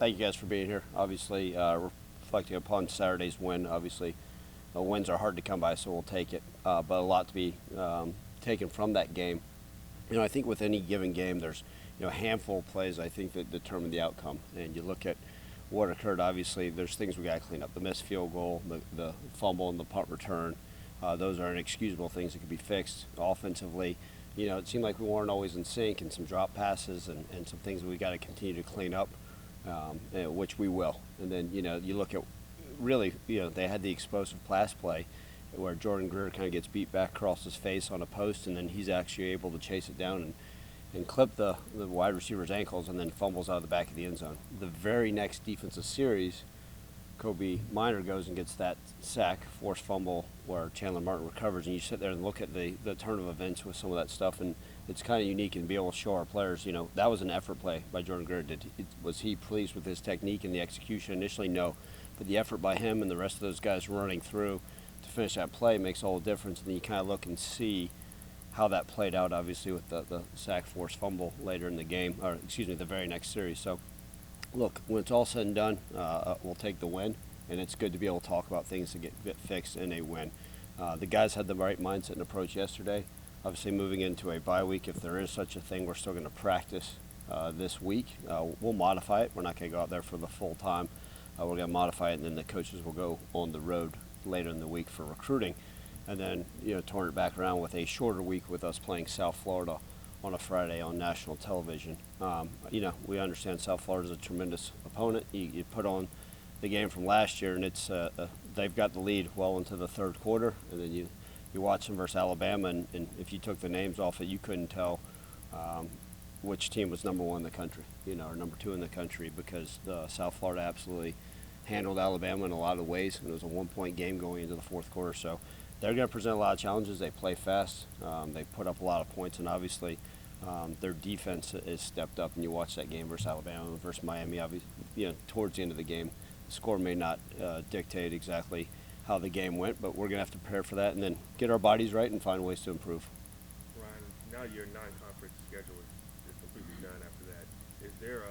thank you guys for being here. Obviously, reflecting upon Saturday's win, obviously, wins are hard to come by, so we'll take it. But a lot to be taken from that game. I think with any given game, there's a handful of plays I think that determine the outcome. And you look at what occurred. Obviously, there's things we got to clean up: the missed field goal, the fumble, and the punt return. Those are inexcusable things that could be fixed offensively. It seemed like we weren't always in sync, and some drop passes and some things that we got to continue to clean up, which we will. And then you look at really they had the explosive pass play where Jordan Greer kind of gets beat back across his face on a post, and then he's actually able to chase it down and clip the wide receiver's ankles, and then fumbles out of the back of the end zone. The very next defensive series, Kobe Minor goes and gets that sack, forced fumble, where Chandler Martin recovers, and you sit there and look at the turn of events with some of that stuff, and it's kind of unique and be able to show our players, that was an effort play by Jordan Greer. Was he pleased with his technique and the execution initially? No. But the effort by him and the rest of those guys running through to finish that play makes all the difference, and then you kind of look and see how that played out, obviously, with the sack, forced fumble later in the game, or the very next series. So, look, when it's all said and done, we'll take the win, and it's good to be able to talk about things that get fixed in a win. The guys had the right mindset and approach yesterday. Obviously, moving into a bye week, if there is such a thing, we're still going to practice this week. We'll modify it. We're not going to go out there for the full time. We're going to modify it, and then the coaches will go on the road later in the week for recruiting. And then, turn it back around with a shorter week with us playing South Florida on a Friday on national television. We understand South Florida is a tremendous opponent. You put on the game from last year, and it's they've got the lead well into the third quarter, and then you watch them versus Alabama, and if you took the names off it, you couldn't tell which team was number one in the country, or number two in the country, because South Florida absolutely handled Alabama in a lot of ways, and it was a one-point game going into the fourth quarter. So they're going to present a lot of challenges. They play fast. They put up a lot of points, and obviously their defense is stepped up. And you watch that game versus Alabama versus Miami. Obviously, towards the end of the game, the score may not dictate exactly how the game went, but we're going to have to prepare for that and then get our bodies right and find ways to improve. Ryan, now your non-conference schedule is completely done after that. Is there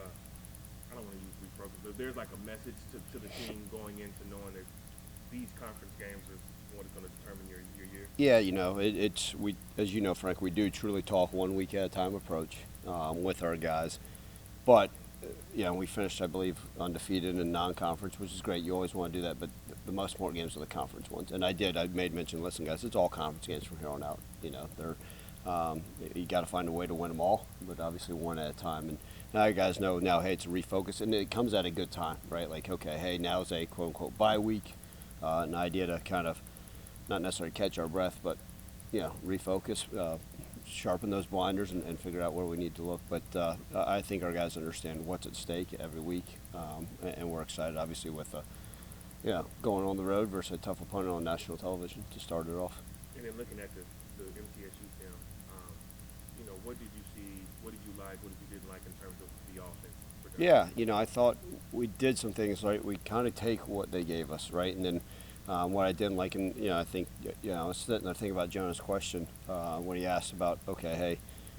I don't want to use refocus, but there's like a message to the team going into knowing that these conference games are what is going to determine your year? Yeah, we, as you know, Frank, we do truly talk 1 week at a time approach with our guys. But, we finished, I believe, undefeated in non-conference, which is great. You always want to do that, but the most important games are the conference ones. And I made mention, listen, guys, it's all conference games from here on out. They're you got to find a way to win them all, but obviously one at a time. And now you guys know now, hey, it's a refocus, and it comes at a good time, right? Like, okay, hey, now's a quote-unquote bye week, an idea to kind of not necessarily catch our breath, but refocus, sharpen those blinders, and figure out where we need to look. But I think our guys understand what's at stake every week, and we're excited, obviously, with going on the road versus a tough opponent on national television to start it off. And then looking at the MTSU film, what did you see? What did you like? What did you didn't like in terms of the offense? Yeah, I thought we did some things right. We kind of take what they gave us, right, and then. What I didn't like, and I think, I was sitting there thinking about Jonah's question when he asked about, okay,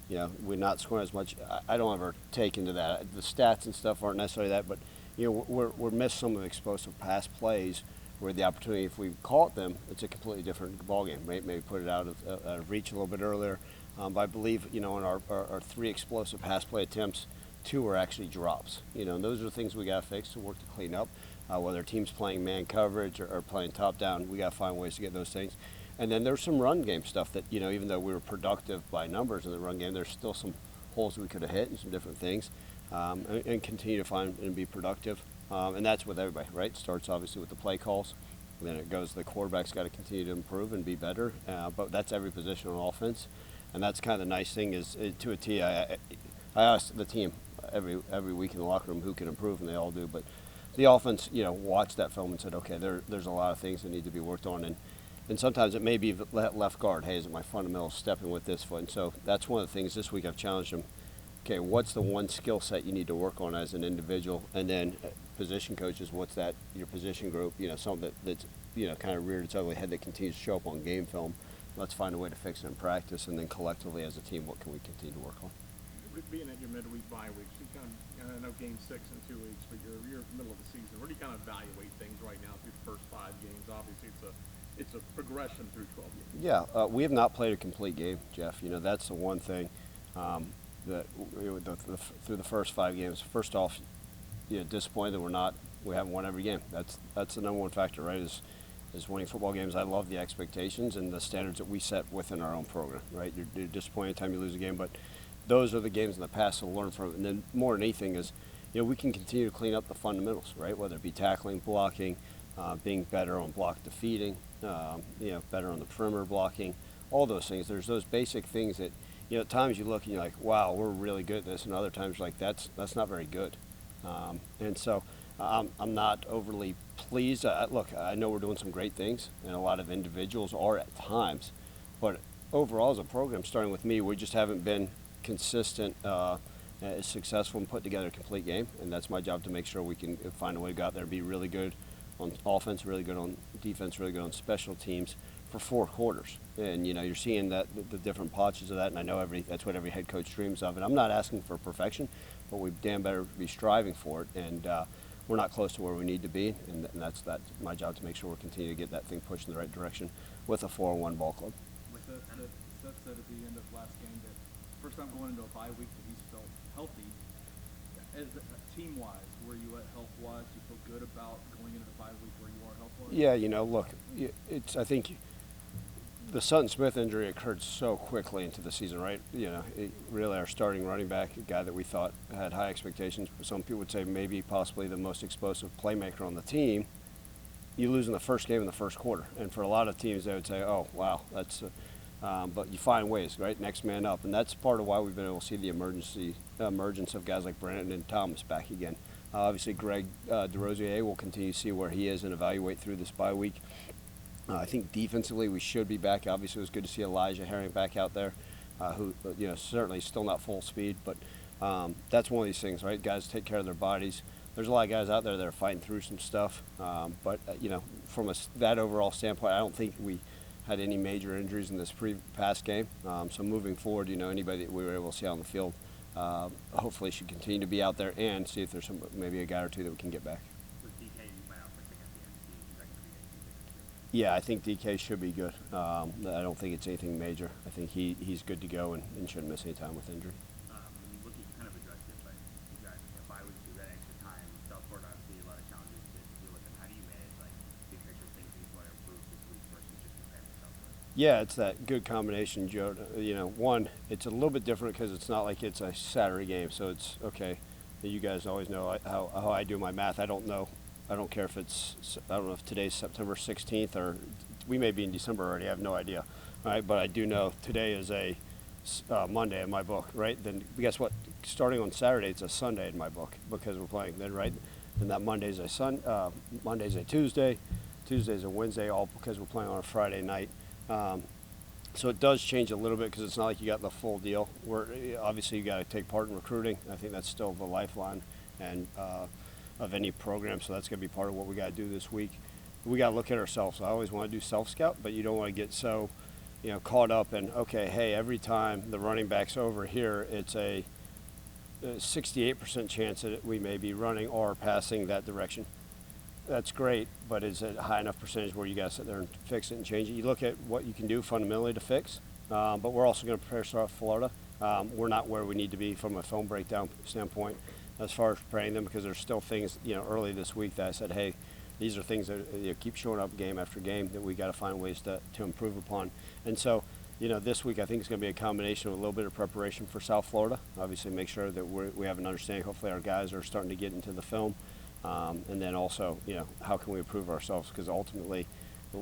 hey, we're not scoring as much. I don't ever take into that. The stats and stuff aren't necessarily that, but we're missed some of the explosive pass plays where the opportunity, if we caught them, it's a completely different ballgame. Maybe put it out of reach a little bit earlier. But I believe, in our 3 explosive pass play attempts, 2 were actually drops. And those are the things we got to fix to work to clean up. Whether teams playing man coverage or playing top down, we got to find ways to get those things. And then there's some run game stuff that, even though we were productive by numbers in the run game, there's still some holes we could have hit and some different things, and continue to find and be productive. And that's with everybody, right? It starts obviously with the play calls. And then it goes, the quarterback's got to continue to improve and be better. But that's every position on offense. And that's kind of the nice thing is, to a T, I ask the team every week in the locker room who can improve, and they all do. But the offense, watched that film and said, okay, there's a lot of things that need to be worked on. And sometimes it may be left guard. Hey, is it my fundamental stepping with this foot? And so that's one of the things this week I've challenged them. Okay, what's the one skill set you need to work on as an individual? And then position coaches, what's that, your position group, something that's, kind of reared its ugly head that continues to show up on game film. Let's find a way to fix it in practice. And then collectively as a team, what can we continue to work on? being at your midweek bye weeks, you I know game 6 in 2 weeks, but you're middle of the season. Where do you kind of evaluate things right now through the first 5 games? Obviously, it's a progression through 12 games. Yeah, we have not played a complete game, Jeff. That's the one thing that through the first 5 games. First off, disappointed that we haven't won every game. That's the number one factor, right? Is winning football games. I love the expectations and the standards that we set within our own program, right? You're disappointed anytime you lose a game, but those are the games in the past to learn from. And then more than anything is, we can continue to clean up the fundamentals, right? Whether it be tackling, blocking, being better on block defeating, better on the perimeter blocking, all those things. There's those basic things that, at times you look and you're like, wow, we're really good at this, and other times you're like, that's not very good. And so I'm not overly pleased. Look, I know we're doing some great things, and a lot of individuals are at times, but overall as a program, starting with me, we just haven't been consistent, successful in putting together a complete game, and that's my job to make sure we can find a way to go out there and be really good on offense, really good on defense, really good on special teams for 4 quarters. And you're seeing that the different patches of that, and I know that's what every head coach dreams of. And I'm not asking for perfection, but we damn better be striving for it. And we're not close to where we need to be, and that's my job to make sure we continue to get that thing pushed in the right direction with a 4-1 ball club. With Seth said at the end of last game that first time going into a bye week that he's felt healthy. As team-wise, where you at health-wise? Do you feel good about going into the bye week where you are health-wise? Yeah, look, I think the Sutton Smith injury occurred so quickly into the season, right? Really our starting running back, a guy that we thought had high expectations. Some people would say maybe possibly the most explosive playmaker on the team. You lose in the first game in the first quarter. And for a lot of teams, they would say, oh, wow, that's but you find ways, right? Next man up. And that's part of why we've been able to see the emergence of guys like Brandon and Thomas back again. Obviously, Greg DeRosier will continue to see where he is and evaluate through this bye week. I think defensively we should be back. Obviously, it was good to see Elijah Herring back out there, who certainly still not full speed, but that's one of these things, right? Guys take care of their bodies. There's a lot of guys out there that are fighting through some stuff, but from that overall standpoint, I don't think we had any major injuries in this past game. So moving forward, anybody that we were able to see out on the field, hopefully should continue to be out there and see if there's maybe a guy or two that we can get back. Yeah, I think DK should be good. I don't think it's anything major. I think he's good to go and shouldn't miss any time with injury. When you look at, you kind of addressed it, but you got 5 weeks to that extra time. South Florida obviously a lot of challenges to deal with. And how do you manage big picture things that you want to improve this week versus just preparing for South Florida? Yeah, it's that good combination, Joe. One, it's a little bit different because it's not like it's a Saturday game, so it's okay. You guys always know how I do my math. I don't know. I don't care if I don't know if today's September 16th or we may be in December already. I have no idea. All right, but I do know today is a Monday in my book, right? Then guess what? Starting on Saturday, it's a Sunday in my book because we're playing then, right? And that Monday's a Monday's a Tuesday, Tuesday's a Wednesday, all because we're playing on a Friday night. So it does change a little bit because it's not like you got the full deal. Obviously you got to take part in recruiting. I think that's still the lifeline and of any program. So that's going to be part of what we got to do this week. We got to look at ourselves. I always want to do self-scout, but you don't want to get so, caught up in, okay, hey, every time the running back's over here, it's a 68% chance that we may be running or passing that direction. That's great, but is it a high enough percentage where you got to sit there and fix it and change it? You look at what you can do fundamentally to fix, but we're also going to prepare South Florida. We're not where we need to be from a film breakdown standpoint as far as preparing them because there's still things, early this week that I said, hey, these are things that keep showing up game after game that we got to find ways to improve upon. And so, this week I think it's going to be a combination of a little bit of preparation for South Florida. Obviously, make sure that we have an understanding. Hopefully, our guys are starting to get into the film, and then also, how can we improve ourselves? Because ultimately,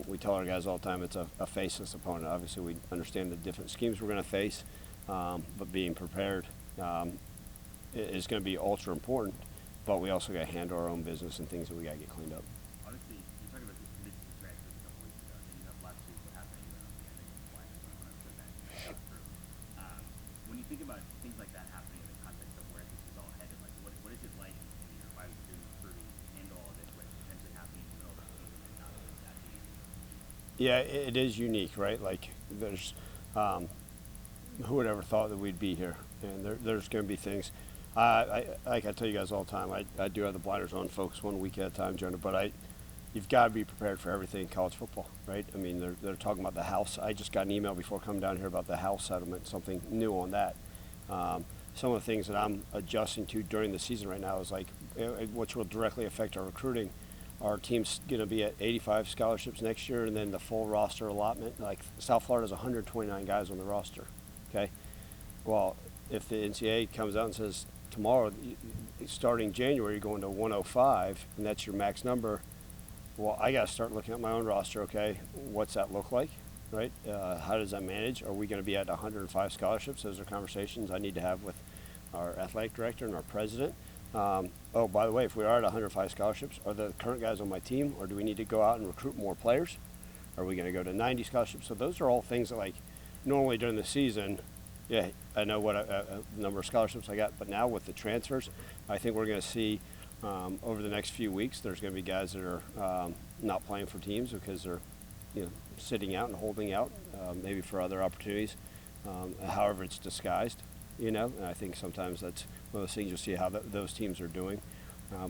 we tell our guys all the time it's a faceless opponent. Obviously, we understand the different schemes we're going to face, but being prepared is going to be ultra important. But we also got to handle our own business and things that we got to get cleaned up. Honestly, you talked about this mid-season transfers a couple weeks ago, and then you have last week what happened. You went on the ending of Wyatt when I said that got through. When you think about things like that happening in the context of where this is all headed, what is it like in your 5 weeks doing recruiting to handle all this with potentially happening in the middle of the season and not just that being? Yeah, it is unique, right? Like there's, who would ever thought that we'd be here and there's going to be things. Like I tell you guys all the time, I do have the blinders on, focus 1 week at a time, Jonah. But you've got to be prepared for everything in college football, right? I mean, they're talking about the House. I just got an email before coming down here about the House settlement, something new on that. Some of the things that I'm adjusting to during the season right now is like, which will directly affect our recruiting. Our team's going to be at 85 scholarships next year, and then the full roster allotment. Like South Florida has 129 guys on the roster. Okay, well, if the NCAA comes out and says tomorrow, starting January, you're going to 105, and that's your max number. Well, I got to start looking at my own roster. Okay, what's that look like, right? How does that manage? Are we going to be at 105 scholarships? Those are conversations I need to have with our athletic director and our president. Oh, by the way, if we are at 105 scholarships, are the current guys on my team, or do we need to go out and recruit more players? Are we going to go to 90 scholarships? So those are all things that, like, normally during the season, yeah, I know what a number of scholarships I got, but now with the transfers, I think we're going to see over the next few weeks, there's going to be guys that are not playing for teams because they're, sitting out and holding out, maybe for other opportunities. However, it's disguised, and I think sometimes that's one of those things you'll see how those teams are doing.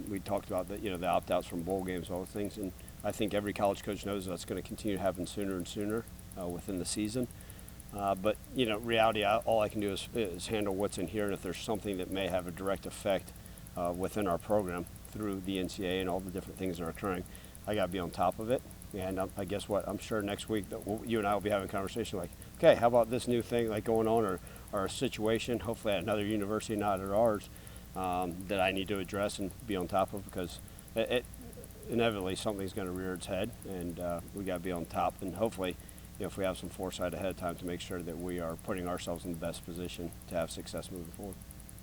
We talked about the opt-outs from bowl games, all those things, and I think every college coach knows that's going to continue to happen sooner and sooner within the season. But reality, all I can do is handle what's in here, and if there's something that may have a direct effect within our program through the NCAA and all the different things that are occurring, I got to be on top of it. And I guess what I'm sure next week that you and I will be having a conversation like, okay, how about this new thing like going on or a situation, hopefully at another university, not at ours, that I need to address and be on top of, because it inevitably something's going to rear its head, and we got to be on top. And hopefully, if we have some foresight ahead of time to make sure that we are putting ourselves in the best position to have success moving forward.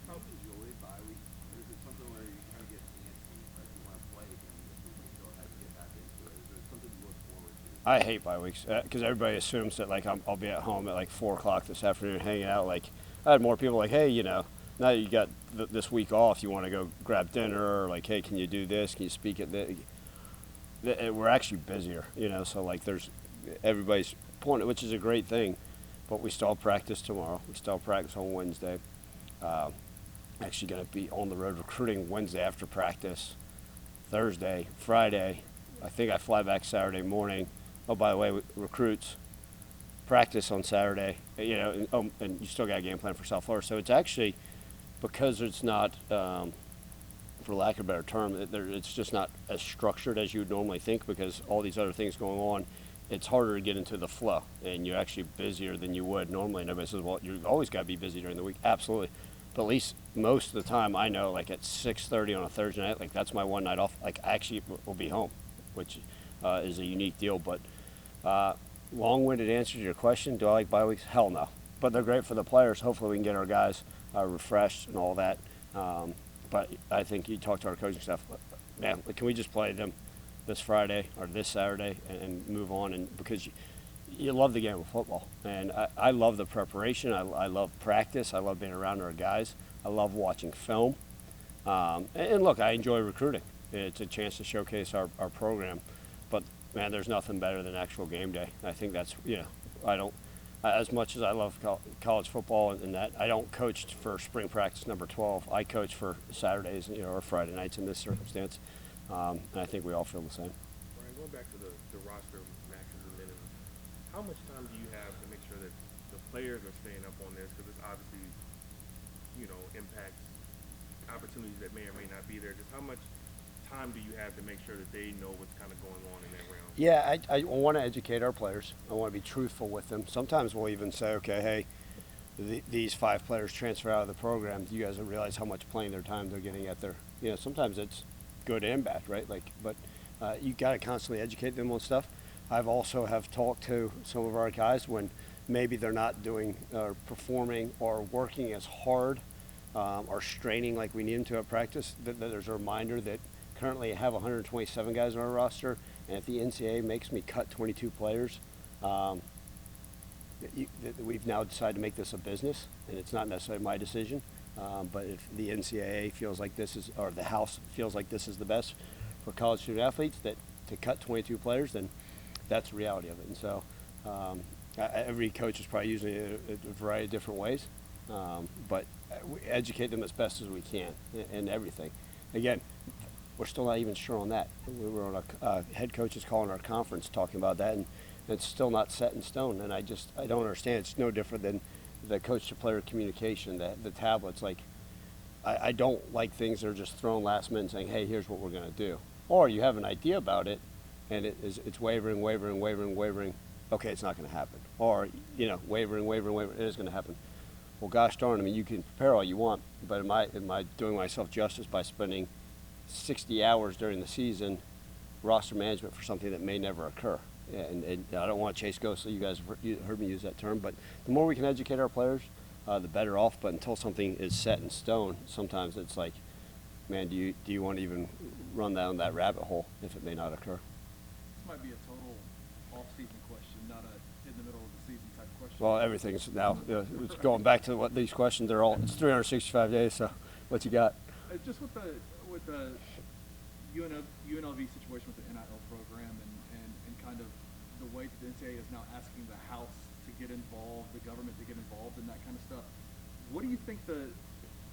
How enjoy bye week? Or is it something where you kind of get antsy, like you want to play again this week, but you feel like you get back into it? Is there something you look forward to? I hate bye weeks because everybody assumes that like I'll be at home at like 4 o'clock this afternoon hanging out. Like I had more people like, hey, now that you got this week off, you want to go grab dinner, or like, hey, can you do this? Can you speak at this? We're actually busier, so like everybody's point, which is a great thing, but we still have practice tomorrow. We still have practice on Wednesday. Actually going to be on the road recruiting Wednesday after practice, Thursday, Friday. I think I fly back Saturday morning. Oh, by the way, recruits practice on Saturday, and you still got a game plan for South Florida. So it's actually, because it's not, for lack of a better term, it's just not as structured as you would normally think, because all these other things going on, it's harder to get into the flow, and you're actually busier than you would normally. And everybody says, well, you always got to be busy during the week. Absolutely. But at least most of the time, I know, like at 6:30 on a Thursday night, like that's my one night off. Like I actually will be home, which is a unique deal. But long-winded answer to your question, do I like bye weeks? Hell no. But they're great for the players. Hopefully we can get our guys refreshed and all that. But I think you talk to our coaching staff, man, can we just play them this Friday or this Saturday and move on? And because you love the game of football, and I love the preparation. I love practice. I love being around our guys. I love watching film. And look, I enjoy recruiting. It's a chance to showcase our program. But man, there's nothing better than actual game day. I think that's, I don't, as much as I love college football and that, I don't coach for spring practice number 12. I coach for Saturdays, or Friday nights in this circumstance. And I think we all feel the same. Ryan, going back to the roster maxes and minimums, how much time do you have to make sure that the players are staying up on this? Because this obviously, impacts opportunities that may or may not be there. Just how much time do you have to make sure that they know what's kind of going on in that realm? Yeah, I want to educate our players. I want to be truthful with them. Sometimes we'll even say, okay, hey, these 5 players transfer out of the program. You guys don't realize how much playing their time they're getting at their, sometimes it's good and bad, right? But you got to constantly educate them on stuff. I've also have talked to some of our guys when maybe they're not doing or performing or working as hard or straining like we need them to at practice. That there's a reminder that currently I have 127 guys on our roster, and if the NCAA makes me cut 22 players, we've now decided to make this a business, and it's not necessarily my decision. But if the NCAA feels like this is, or the House feels like this is the best for college student athletes, that to cut 22 players, then that's the reality of it. And so every coach is probably using it a variety of different ways. But we educate them as best as we can in everything. Again, we're still not even sure on that. We were on a head coaches calling our conference talking about that, and it's still not set in stone. And I don't understand. It's no different than the coach-to-player communication, the tablets. Like, I don't like things that are just thrown last minute saying, hey, here's what we're going to do. Or you have an idea about it, and it's wavering. Okay, it's not going to happen. Or, wavering, it is going to happen. Well, gosh darn, I mean, you can prepare all you want, but am I doing myself justice by spending 60 hours during the season roster management for something that may never occur? And I don't want to chase ghosts, so you guys have heard me use that term, but the more we can educate our players, the better off. But until something is set in stone, sometimes it's like, man, do you want to even run down that rabbit hole if it may not occur? This might be a total off-season question, not a in the middle of the season type question. Well, everything's now, it's going back to what these questions, it's 365 days, so what you got? Just with the UNLV situation with the NIL program and kind of the way that the NCAA is now asking the House to get involved, the government to get involved in that kind of stuff, what do you think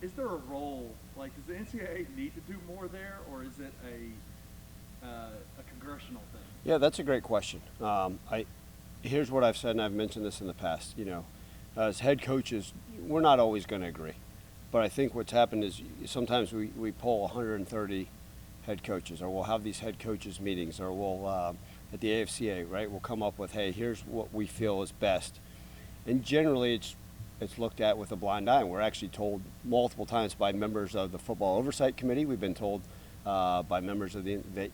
is there a role, like, does the NCAA need to do more there, or is it a congressional thing? Yeah, that's a great question. Here's what I've said, and I've mentioned this in the past. As head coaches, we're not always going to agree. But I think what's happened is sometimes we poll 130 head coaches, or we'll have these head coaches meetings, or we'll, at the AFCA, right, we'll come up with, hey, here's what we feel is best. And generally it's looked at with a blind eye. And we're actually told multiple times by members of the Football Oversight Committee, we've been told by members of that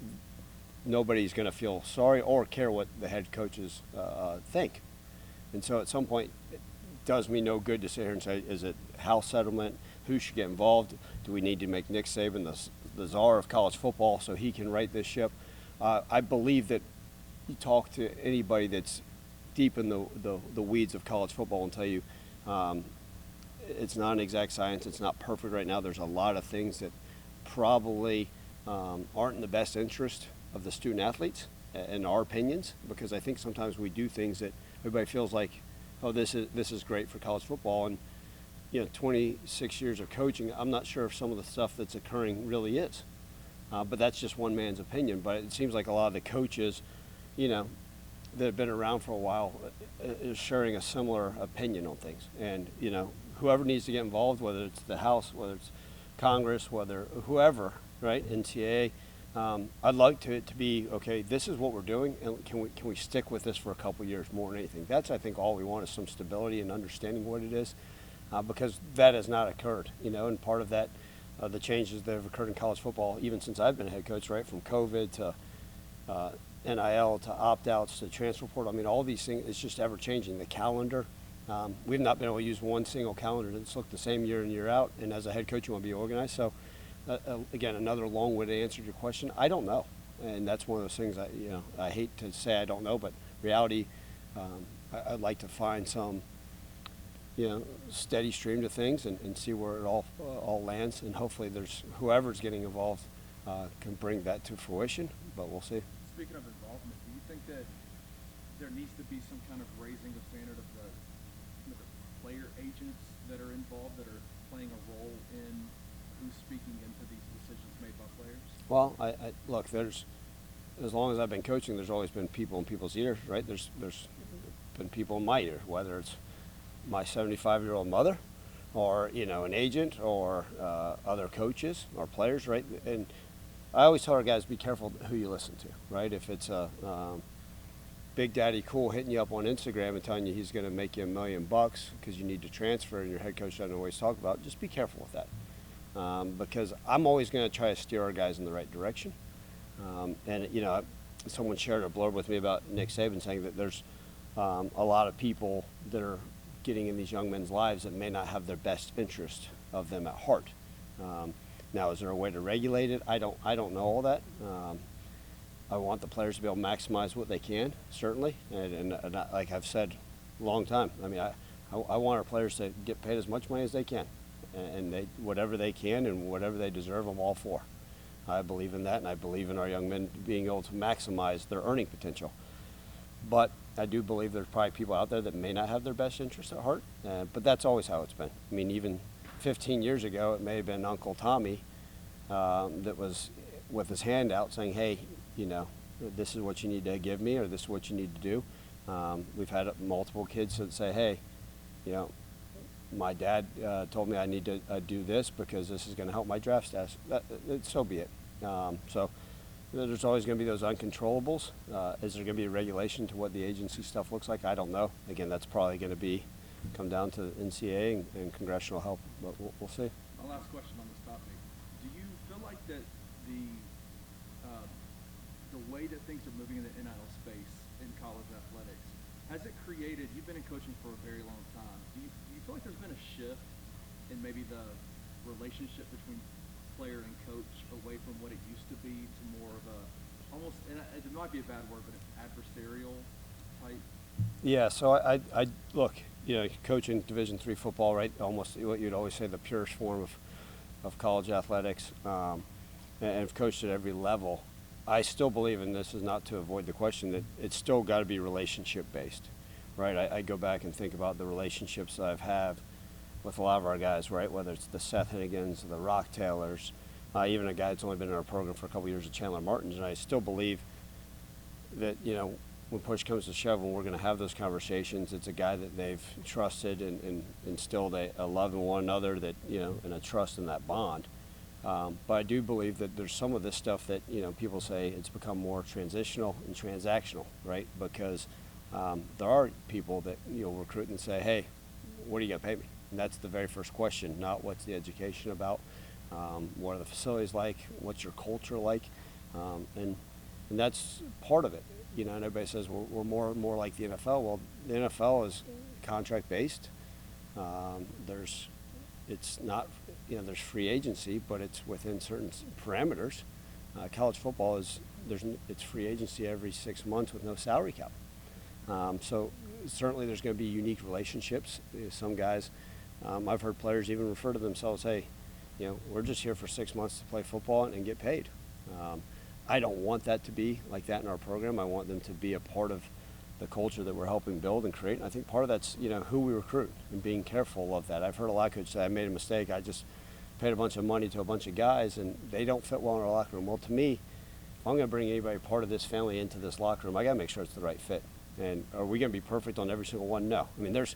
nobody's going to feel sorry or care what the head coaches think. And so at some point, it does me no good to sit here and say, is it House settlement? Who should get involved? Do we need to make Nick Saban the czar of college football so he can right this ship? I believe that you talk to anybody that's deep in the weeds of college football and tell you it's not an exact science. It's not perfect right now. There's a lot of things that probably aren't in the best interest of the student athletes, in our opinions, because I think sometimes we do things that everybody feels like, oh, this is great for college football. And 26 years of coaching, I'm not sure if some of the stuff that's occurring really is. But that's just one man's opinion. But it seems like a lot of the coaches, that have been around for a while, is sharing a similar opinion on things. And whoever needs to get involved, whether it's the House, whether it's Congress, whether whoever, right, NCAA. I'd like to be, okay, this is what we're doing, and can we stick with this for a couple years more than anything? That's, I think, all we want is some stability and understanding what it is, because that has not occurred, and part of that, the changes that have occurred in college football, even since I've been a head coach, right, from COVID to NIL to opt-outs to transfer portal, I mean, all these things, it's just ever-changing. The calendar, we've not been able to use one single calendar that's looked the same year in, year out, and as a head coach, you want to be organized. So, again, another long-winded answer to your question, I don't know. And that's one of those things I hate to say I don't know, but reality, I'd like to find some, steady stream to things and see where it all lands. And hopefully whoever's getting involved can bring that to fruition, but we'll see. Speaking of involvement, do you think that there needs to be some kind of raising of standard of the player agents that are involved, that are playing a role in who's speaking into these decisions made by players? Well, I look, as long as I've been coaching, there's always been people in people's ears, right? There's been people in my ear, whether it's my 75-year-old mother or, an agent or other coaches or players, right? And I always tell our guys, be careful who you listen to, right? If it's a Big Daddy Cool hitting you up on Instagram and telling you he's going to make you $1 million because you need to transfer and your head coach doesn't always talk about it, just be careful with that. Because I'm always going to try to steer our guys in the right direction. And, someone shared a blurb with me about Nick Saban saying that there's a lot of people that are getting in these young men's lives that may not have their best interest of them at heart. Now, is there a way to regulate it? I don't know all that. I want the players to be able to maximize what they can, certainly. And like I've said a long time, I mean, I want our players to get paid as much money as they can. And whatever they can and whatever they deserve, I'm all for. I believe in that, and I believe in our young men being able to maximize their earning potential. But I do believe there's probably people out there that may not have their best interests at heart, but that's always how it's been. I mean, even 15 years ago, it may have been Uncle Tommy that was with his hand out saying, hey, you know, this is what you need to give me, or this is what you need to do. We've had multiple kids that say, hey, you know, my dad told me I need to do this because this is going to help my draft status. So be it. So there's always going to be those uncontrollables. Is there going to be a regulation to what the agency stuff looks like? I don't know. Again, that's probably going to come down to the NCAA and congressional help, but we'll see. My last question on this topic: do you feel like that the way that things are moving in the NIL space in college athletics, has it created? You've been in coaching for a very long time. Do you feel like there's been a shift in maybe the relationship between player and coach away from what it used to be to more of a almost, and it might be a bad word, but an adversarial type? Yeah, so I look, you know, coaching Division III football, right? Almost what you'd always say the purest form of college athletics, and I've coached at every level. I still believe, and this is not to avoid the question, that it's still got to be relationship based, right? I go back and think about the relationships that I've had with a lot of our guys, right? Whether it's the Seth Hinnigans, the Rock Taylors, even a guy that's only been in our program for a couple of years, Chandler Martins, and I still believe that, you know, when push comes to shove, when we're going to have those conversations, it's a guy that they've trusted and instilled a love in one another, that, you know, and a trust in that bond. But I do believe that there's some of this stuff that, you know, people say it's become more transitional and transactional, right? Because there are people that, you know, recruit and say, hey, what are you going to pay me? And that's the very first question, not what's the education about, what are the facilities like, what's your culture like, and that's part of it. You know, and everybody says we're more and more like the NFL. Well, the NFL is contract based. It's not, you know, there's free agency, but it's within certain parameters. College football it's free agency every 6 months with no salary cap. So certainly there's going to be unique relationships. Some guys, I've heard players even refer to themselves, hey, you know, we're just here for 6 months to play football and get paid. I don't want that to be like that in our program. I want them to be a part of the culture that we're helping build and create. And I think part of that's, you know, who we recruit and being careful of that. I've heard a lot of coaches say, I made a mistake. I just paid a bunch of money to a bunch of guys and they don't fit well in our locker room. Well, to me, if I'm going to bring anybody part of this family into this locker room, I got to make sure it's the right fit. And are we going to be perfect on every single one? No. I mean, there's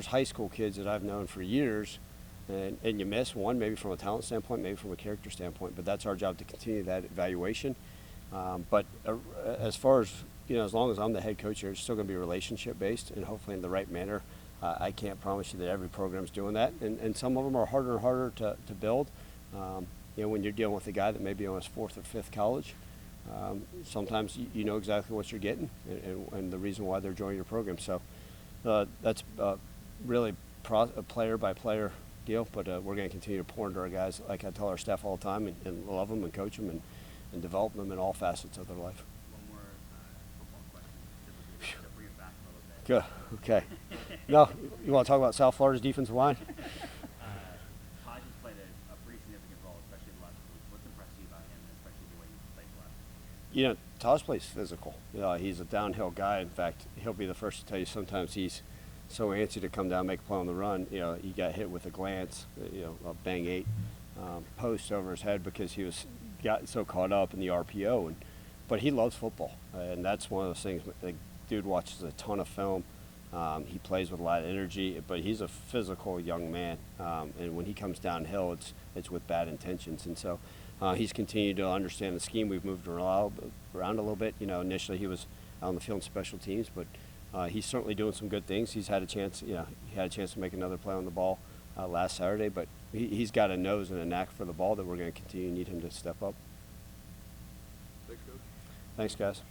high school kids that I've known for years, and you miss one, maybe from a talent standpoint, maybe from a character standpoint, but that's our job to continue that evaluation. But as far as, you know, as long as I'm the head coach here, it's still going to be relationship based and hopefully in the right manner. I can't promise you that every program's doing that, and some of them are harder and harder to build. You know, when you're dealing with a guy that may be on his fourth or fifth college, sometimes you know exactly what you're getting and the reason why they're joining your program. So that's really a player by player deal, but we're going to continue to pour into our guys, like I tell our staff all the time, and love them and coach them and develop them in all facets of their life. One more football question, to bring it back a little bit. Good. Okay. No, you want to talk about South Florida's defensive line? Taj has played a pretty significant role, especially in the last week. What's impressed you about him, and especially the way he's played the last week? You know, Taj plays physical. He's a downhill guy. In fact, he'll be the first to tell you sometimes he's so antsy to come down, make a play on the run. You know, he got hit with a glance, a bang 8 post over his head because he got so caught up in the RPO. But he loves football, and that's one of those things. The dude watches a ton of film. He plays with a lot of energy, but he's a physical young man. And when he comes downhill, it's with bad intentions. And so he's continued to understand the scheme. We've moved around a little bit. You know, initially he was out on the field in special teams, but he's certainly doing some good things. He's had a chance. He had a chance to make another play on the ball last Saturday, but he's got a nose and a knack for the ball that we're going to continue to need him to step up. Thanks, Coach. Thanks, guys.